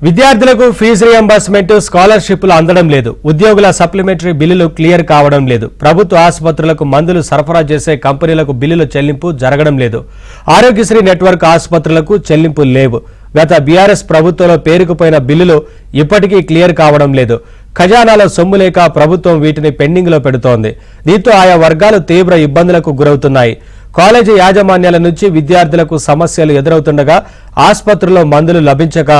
విద్యార్థులకు fee reimbursement స్కాలర్షిప్లు అందడం లేదు. ఉద్యోగుల సప్లిమెంటరీ బిల్లులు క్లియర్ కావడం లేదు. ప్రభుత్వ ఆసుపత్రులకు మందులు సరఫరా చేసే కంపెనీలకు బిల్లుల చెల్లింపు జరగడం లేదు. ఆరోగ్యశ్రీ నెట్వర్క్ ఆసుపత్రులకు చెల్లింపులు లేవు. గత బీఆర్ఎస్ ప్రభుత్వంలో పేరుకుపోయిన బిల్లులు ఇప్పటికీ క్లియర్ కావడం లేదు. ఖజానాలో సొమ్ము లేక ప్రభుత్వం వీటిని పెండింగ్ లో పెడుతోంది. దీంతో ఆయా వర్గాలు తీవ్ర ఇబ్బందులకు గురవుతున్నాయి. కాలేజీ యాజమాన్యాల నుంచి విద్యార్థులకు సమస్యలు ఎదురవుతుండగా ఆసుపత్రుల్లో మందులు లభించక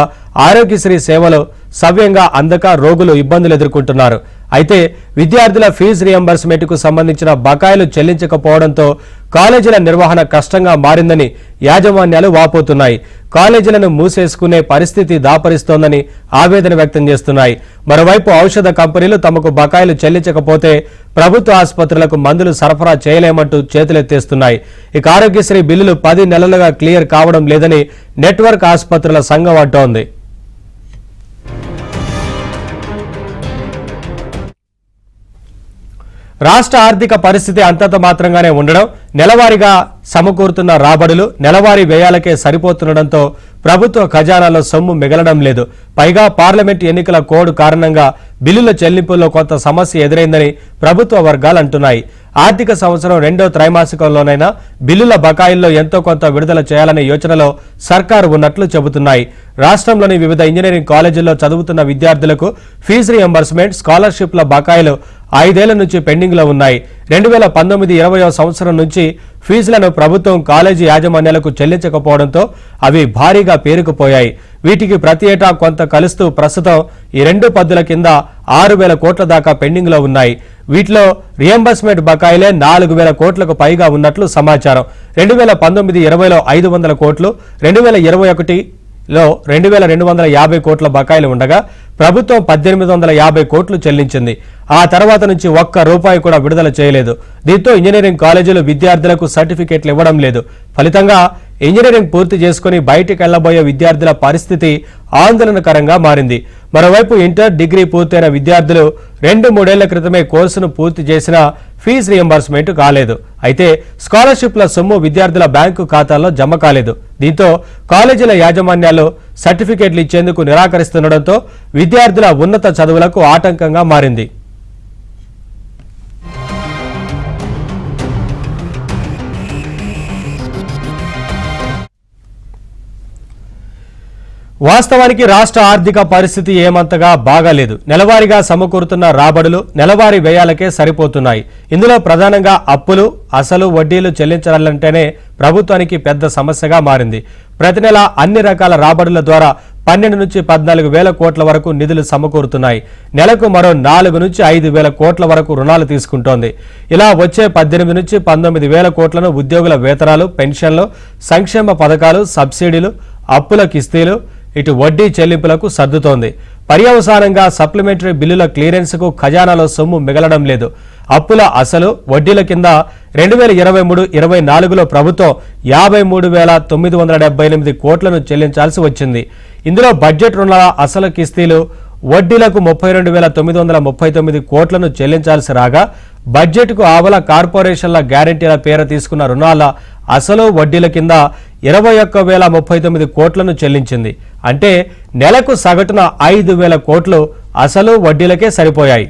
ఆరోగ్యశ్రీ సేవలు సవ్యంగా అందక రోగులు ఇబ్బందులు ఎదుర్కొంటున్నారు. అయితే విద్యార్థుల ఫీజు రియంబర్స్మెంట్ కు సంబంధించిన బకాయిలు చెల్లించకపోవడంతో కాలేజీల నిర్వహణ కష్టంగా మారిందని యాజమాన్యాలు వాపోతున్నాయి. కాలేజీలను మూసేసుకునే పరిస్థితి దాపరిస్తోందని ఆవేదన వ్యక్తం చేస్తున్నాయి. మరోవైపు ఔషధ కంపెనీలు తమకు బకాయిలు చెల్లించకపోతే ప్రభుత్వ ఆసుపత్రులకు మందులు సరఫరా చేయలేమంటూ చేతులెత్తేస్తున్నాయి. ఇక ఆరోగ్యశ్రీ బిల్లులు 10 నెలలుగా క్లియర్ కావడం లేదని నెట్వర్క్ ఆసుపత్రుల సంఘం అంటోంది. రాష్ట్ర ఆర్థిక పరిస్థితి అంతంత మాత్రంగానే ఉండడం, నెలవారీగా సమకూరుతున్న రాబడులు నెలవారీ వ్యయాలకే సరిపోతుండటంతో ప్రభుత్వ ఖజానాలో సొమ్ము మిగలడం లేదు. పైగా పార్లమెంట్ ఎన్నికల కోడ్ కారణంగా బిల్లుల చెల్లింపుల్లో కొంత సమస్య ఎదురైందని ప్రభుత్వ వర్గాలు అంటున్నాయి. ఆర్థిక సంవత్సరం 2వ త్రైమాసికంలోనైనా బిల్లుల బకాయిల్లో ఎంతో కొంత విడుదల చేయాలనే యోచనలో సర్కారు ఉన్నట్లు చెబుతున్నాయి. రాష్ట్రంలోని వివిధ ఇంజనీరింగ్ కాలేజీల్లో చదువుతున్న విద్యార్థులకు ఫీజు రియంబర్స్మెంట్, స్కాలర్షిప్ల బకాయిలు 5 ఏళ్ల నుంచి పెండింగ్ లో ఉన్నాయి. 2019-20వ సంవత్సరం నుంచి ఫీజులను ప్రభుత్వం కాలేజీ యాజమాన్యాలకు చెల్లించకపోవడంతో అవి భారీగా పేరుకుపోయాయి. వీటికి ప్రతి ఏటా కొంత కలుస్తూ ప్రస్తుతం ఈ 2 పద్దుల కింద 6,000 కోట్ల దాకా పెండింగ్ లో ఉన్నాయి. వీటిలో రియంబర్స్మెంట్ బకాయిలే 4,000 కోట్లకు పైగా ఉన్నట్లు సమాచారం. 2019-20లో 500 కోట్లు, 2021లో 2,250 కోట్ల బకాయిలు ఉండగా ప్రభుత్వం 1,850 కోట్లు చెల్లించింది. ఆ తర్వాత నుంచి ఒక్క రూపాయి కూడా విడుదల చేయలేదు. దీంతో ఇంజనీరింగ్ కాలేజీలు విద్యార్థులకు సర్టిఫికెట్లు ఇవ్వడం లేదు. ఫలితంగా ఇంజనీరింగ్ పూర్తి చేసుకుని బయటికి వెళ్లబోయే విద్యార్థుల పరిస్థితి ఆందోళనకరంగా మారింది. మరోవైపు ఇంటర్, డిగ్రీ పూర్తయిన విద్యార్థులు 2-3 ఏళ్ల క్రితమే కోర్సును పూర్తి చేసినా ఫీజు రియంబర్స్మెంట్ కాలేదు. అయితే స్కాలర్షిప్ల సొమ్ము విద్యార్థుల బ్యాంకు ఖాతాల్లో జమ కాలేదు. దీంతో కాలేజీల యాజమాన్యాలు సర్టిఫికెట్లు ఇచ్చేందుకు నిరాకరిస్తుండటంతో విద్యార్థుల ఉన్నత చదువులకు ఆటంకంగా మారింది. వాస్తవానికి రాష్ట్ర ఆర్థిక పరిస్థితి ఏమంతగా బాగాలేదు. నెలవారీగా సమకూరుతున్న రాబడులు నెలవారీ వ్యయాలకే సరిపోతున్నాయి. ఇందులో ప్రధానంగా అప్పులు, అసలు, వడ్డీలు చెల్లించాలంటేనే ప్రభుత్వానికి పెద్ద సమస్యగా మారింది. ప్రతి నెల అన్ని రకాల రాబడుల ద్వారా 12 నుంచి 14 వేల కోట్ల వరకు నిధులు సమకూరుతున్నాయి. నెలకు మరో 4 నుంచి 5 వేల కోట్ల వరకు రుణాలు తీసుకుంటోంది. ఇలా వచ్చే 18 నుంచి 19 వేల కోట్లను ఉద్యోగుల వేతనాలు, పెన్షన్లు, సంక్షేమ పథకాలు, సబ్సిడీలు, అప్పుల కిస్తీలు, ఇటు వడ్డీ చెల్లింపులకు సర్దుతోంది. పర్యవసానంగా సప్లిమెంటరీ బిల్లుల క్లియరెన్స్కు ఖజానాలో సొమ్ము మిగలడం లేదు. అప్పుల అసలు, వడ్డీల కింద 2023-24లో ప్రభుత్వం 53,978 కోట్లను చెల్లించాల్సి వచ్చింది. ఇందులో బడ్జెట్ రుణాల అసలు కిస్తీలు, వడ్డీలకు 32,939 కోట్లను చెల్లించాల్సి రాగా బడ్జెట్కు ఆవల కార్పొరేషన్ల గ్యారంటీల పేర తీసుకున్న రుణాల అసలు, వడ్డీల కింద 21,039 కోట్లను చెల్లించింది. అంటే నెలకు సగటున 5,000 కోట్లు అసలు, వడ్డీలకే సరిపోయాయి.